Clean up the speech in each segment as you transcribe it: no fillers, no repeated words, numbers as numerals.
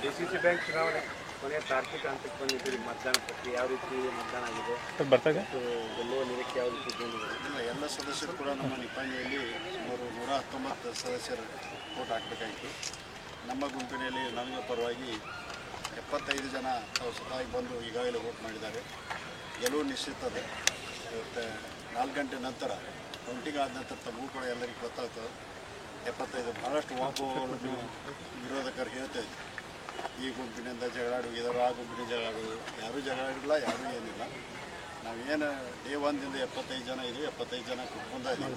DCC bank ಚುನಾವಣೆ ಕೊನೆಯ ತಾರ್ಕಿಕ ಹಂತಕ್ಕೆ ಬಂದಿದ್ದೀರಿ. ಮತದಾನ ಪ್ರಕ್ರಿಯೆ ಯಾವ ರೀತಿ ಮತದಾನ ಆಗಿದೆ, ಗೆಲ್ಲುವ ನಿರೀಕ್ಷೆ ಯಾವ ರೀತಿ ಬಂದಿದೆ? ಎಲ್ಲ ಸದಸ್ಯರು ಕೂಡ ನಮ್ಮ ನಿಪಾಣಿಯಲ್ಲಿ ಸುಮಾರು 119 ಸದಸ್ಯರು ವೋಟ್ ಹಾಕಬೇಕಾಯಿತು. ನಮ್ಮ ಗುಂಪಿನಲ್ಲಿ ನನಗೆ ಪರವಾಗಿ 75 ಜನ ತಾವು ಸ್ವತಃ ಬಂದು ಈಗಾಗಲೇ ವೋಟ್ ಮಾಡಿದ್ದಾರೆ. ಗೆಲುವು ನಿಶ್ಚಿತದೆ. ಇವತ್ತು 4 ಗಂಟೆ ನಂತರ ಕೌಂಟಿಂಗ್ ಆದ ನಂತರ ತಮಗೂ ಕೂಡ ಎಲ್ಲರಿಗೂ ಗೊತ್ತಾಗ್ತದೆ. 75 ಭಾಳಷ್ಟು ವಾಪುಗಳನ್ನು ವಿರೋಧಕರು ಹೇಳ್ತಾ ಇದ್ರು, ಈ ಗುಂಪಿನಿಂದ ಜಗಳಾಡುಗಿದರು, ಆ ಗುಂಪಿನ ಜಗಳಾಡೋದು. ಯಾರೂ ಜಗಳಾಡಿಲ್ಲ, ಯಾರೂ ಏನಿಲ್ಲ. ನಾವೇನು ಡೇ 1ದಿಂದ 75 ಜನ ಇದ್ದೀವಿ, 75 ಜನ ಕುತ್ಕೊಂಡ ಇದ್ದೀವಿ.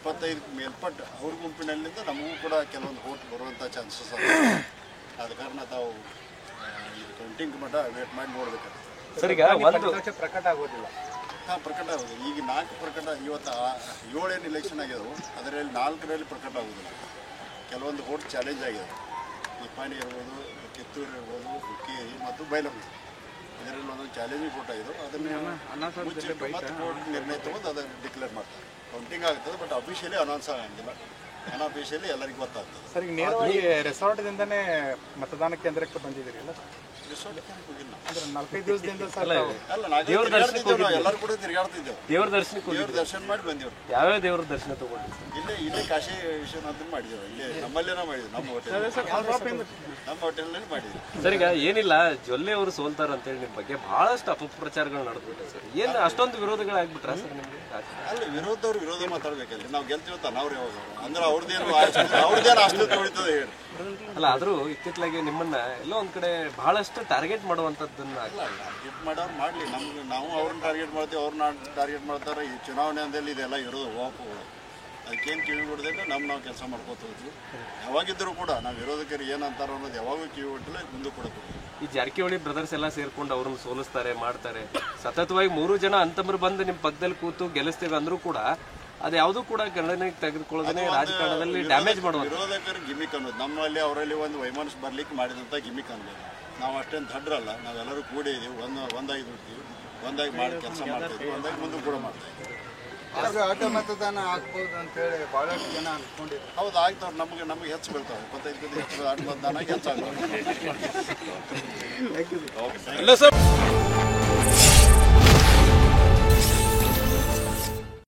75 ಮೇಲ್ಪಟ್ಟು ಅವ್ರ ಗುಂಪಿನಲ್ಲಿಂದ ನಮಗೂ ಕೂಡ ಕೆಲವೊಂದು ವೋಟ್ ಬರುವಂಥ ಚಾನ್ಸಸ್ ಅದ. ಆದ ಕಾರಣ ತಾವು ಇದು ಕೌಂಟಿಂಗ್ ಮಟ್ಟ ವೇಟ್ ಮಾಡಿ ನೋಡ್ಬೇಕಾಗ್ತದೆ. ಸರ್, ಈಗ ಪ್ರಕಟ ಆಗೋದಿಲ್ಲ. ಹಾಂ, ಪ್ರಕಟ ಆಗೋದು. ಈಗ 4 ಪ್ರಕಟ, ಇವತ್ತು 7 ಏನು ಇಲೆಕ್ಷನ್ ಆಗ್ಯದವು, ಅದರಲ್ಲಿ 4ರಲ್ಲಿ ಪ್ರಕಟ ಆಗೋದಿಲ್ಲ. ಕೆಲವೊಂದು ವೋಟ್ ಚಾಲೆಂಜ್ ಆಗ್ಯದ. ನಿಪ್ಪಾಣಿ ಇರ್ಬೋದು, ಕಿತ್ತೂರು ಇರ್ಬೋದು, ಹುಕ್ಕೇರಿ ಮತ್ತು ಬೈಲಹೊಂಗಲ, ಇದರಲ್ಲಿ ಒಂದೊಂದು ಚಾಲೆಂಜಿಂಗ್ ವೋಟ್ ಆಗಿದ್ದು. ಅದನ್ನು ಮುಚ್ಚಿಟ್ಟು ಮತ್ತು ಕೋರ್ಟ್ ನಿರ್ಣಯ ತಗೊಂಡು ಅದನ್ನು ಡಿಕ್ಲೇರ್ ಮಾಡ್ತಾರೆ. ಕೌಂಟಿಂಗ್ ಆಗ್ತದೆ, ಬಟ್ ಅಫಿಷಿಯಲಿ ಅನೌನ್ಸ್ ಆಗಂಗಿಲ್ಲ. ಅನ್ಅಫಿಷಿಯಲಿ ಎಲ್ಲರಿಗೂ ಗೊತ್ತಾಗ್ತದೆ. ಸರ್, ಈಗ ನೇರವಾಗಿ ರೆಸಾರ್ಟ್ದಿಂದನೇ ಮತದಾನ ಕೇಂದ್ರಕ್ಕೆ ಬಂದಿದ್ದೀರಿ ಅಲ್ಲ? ರಿಸಾರ್ಟ್ ಹೋಗಿಲ್ಲ, ಅಂದ್ರೆ 4-5 ದಿವಸದಿಂದ ಸರ್ ಎಲ್ಲರೂ ಕೂಡ ತಿರುಗಾಡ್ತಿದ್ದೆವು. ದೇವ್ರ ದರ್ಶನಕ್ಕೆ ದೇವ್ರ ದರ್ಶನ ಮಾಡಿ ಬಂದೆವು. ಯಾವ್ಯಾವ ದೇವ್ರ ದರ್ಶನ ತಗೊಂಡು ಇಲ್ಲೇ ಕಾಶಿ ವಿಶ್ವನಾಥ ಮಾಡಿದ್ದೇವೆ. ಇಲ್ಲೇ ನಮ್ಮಲ್ಲೇನ ಮಾಡಿದ್ವಿ, ನಮ್ಮ ಹೋಟೆಲ್ನಲ್ಲಿ ಮಾಡಿದ್ವಿ. ಸರ್, ಈಗ ಏನಿಲ್ಲ, ಜೊಲ್ಲೆ ಅವರು ಸೋಲ್ತಾರ ಅಂತೇಳಿ ನಿಮ್ಮ ಬಗ್ಗೆ ಬಹಳಷ್ಟು ಅಪಪ್ರಚಾರಗಳು ನಡೆದ್ಬಿಟ್ಟೆ ಸರ್. ಏನು ಅಷ್ಟೊಂದು ವಿರೋಧಗಳಾಗ್ಬಿಟ್ರ ಸರ್ ನಿಮಗೆ? ಅಲ್ಲ, ವಿರೋಧವ್ರು ವಿರೋಧ ಮಾತಾಡ್ಬೇಕಲ್ಲಿ. ನಾವು ಗೆಲ್ತೀವತ್ತ ನಾವ್ರು ಯಾವಾಗ ಅಂದ್ರೆ ಅವ್ರದ್ದೇನು ಅಷ್ಟು ಉಳಿತದೆ ಹೇಳಿ. ಅಲ್ಲ, ಆದ್ರೂ ಇತ್ತಿತ್ತಲಾಗಿ ನಿಮ್ಮನ್ನ ಎಲ್ಲೋ ಒಂದ್ ಕಡೆ ಬಹಳಷ್ಟು ಟಾರ್ಗೆಟ್ ಮಾಡುವಂತದ್ದನ್ನ ಟಾರ್ಗೆಟ್ ಮಾಡೋರು ಮಾಡಲಿ. ನಮ್ಗೆ ನಾವು ಅವ್ರನ್ನ ಟಾರ್ಗೆಟ್ ಮಾಡ್ತೀವಿ, ಅವ್ರನ್ನ ಟಾರ್ಗೆಟ್ ಮಾಡ್ತಾರೆ. ಈ ಚುನಾವಣೆ ಅಂದಲ್ಲಿ ಇದೆಲ್ಲ ಇರೋದು ವಾಪುಗಳು. ಅದಕ್ಕೇನು ಕಿವಿ ಕೊಡದೇನೆ ನಾವು ಕೆಲಸ ಮಾಡ್ಕೋತ ಹೋದ್ವಿ. ಯಾವಾಗಿದ್ದರೂ ಕೂಡ ನಾವು ವಿರೋಧಕರಿಗೆ ಏನಂತಾರೋ ಅನ್ನೋದು ಯಾವಾಗೂ ಕಿವಿ ಕೊಟ್ಟಿಲ್ಲ, ಮುಂದೆ ಕೊಡಬೇಕು. ಈ ಜಾರಕಿಹೊಳಿ ಬ್ರದರ್ಸ್ ಎಲ್ಲ ಸೇರ್ಕೊಂಡು ಅವ್ರನ್ನ ಸೋಲಿಸ್ತಾರೆ, ಮಾಡ್ತಾರೆ. ಸತತವಾಗಿ 3 ಜನ ಅಂತಂದ್ರೆ ಬಂದು ನಿಮ್ಮ ಪಕ್ಕದಲ್ಲಿ ಕೂತು ಗೆಲ್ಲಿಸ್ತೇವೆ ಅಂದ್ರೂ ಕೂಡ ಅದು ಯಾವುದೂ ಕೂಡ ಗಣನೆಗೆ ತೆಗೆದುಕೊಳ್ಳೋದೇ ರಾಜಕಾರಣದಲ್ಲಿ ಡ್ಯಾಮೇಜ್ ಮಾಡುವ ವಿರೋಧಕರು ಗಿಮಿಕ್ ಅನ್ನೋದು. ನಮ್ಮಲ್ಲಿ ಅವರಲ್ಲಿ ಒಂದು ವೈಮನಸ್ಸು ಬರ್ಲಿಕ್ಕೆ ಮಾಡಿದಂಥ ಗಿಮಿಕ್ ಅನ್ನೋದು. ನಾವು ಅಷ್ಟೇನು ದಡ್ರಲ್ಲ, ನಾವೆಲ್ಲರೂ ಕೂಡಿ ಇದ್ದೀವಿ, ಒಂದಾಗಿ ದುಡ್ತೀವಿ, ಒಂದಾಗಿ ಮಾಡಿ ಕೆಲಸ ಮಾಡ್ತೀವಿ, ಒಂದಾಗಿ ಮುಂದೆ ಕೂಡ ಮಾಡ್ತಾ ಇದ್ದೀವಿ. ಆಟ ಮತದಾನ ಆಗ್ಬೋದು ಅಂತೇಳಿ ಭಾಳಷ್ಟು ಜನ ಅನ್ಕೊಂಡಿದ್ರು. ಹೌದು, ಆಗ್ತಾವ್ರು. ನಮಗೆ ಹೆಚ್ಚು ಬೀಳ್ತಾವೆ. 25 ಹೆಚ್ಚು ಆಟ ಮತದಾನ ಹೆಚ್ಚಾಗ್ತವೆ.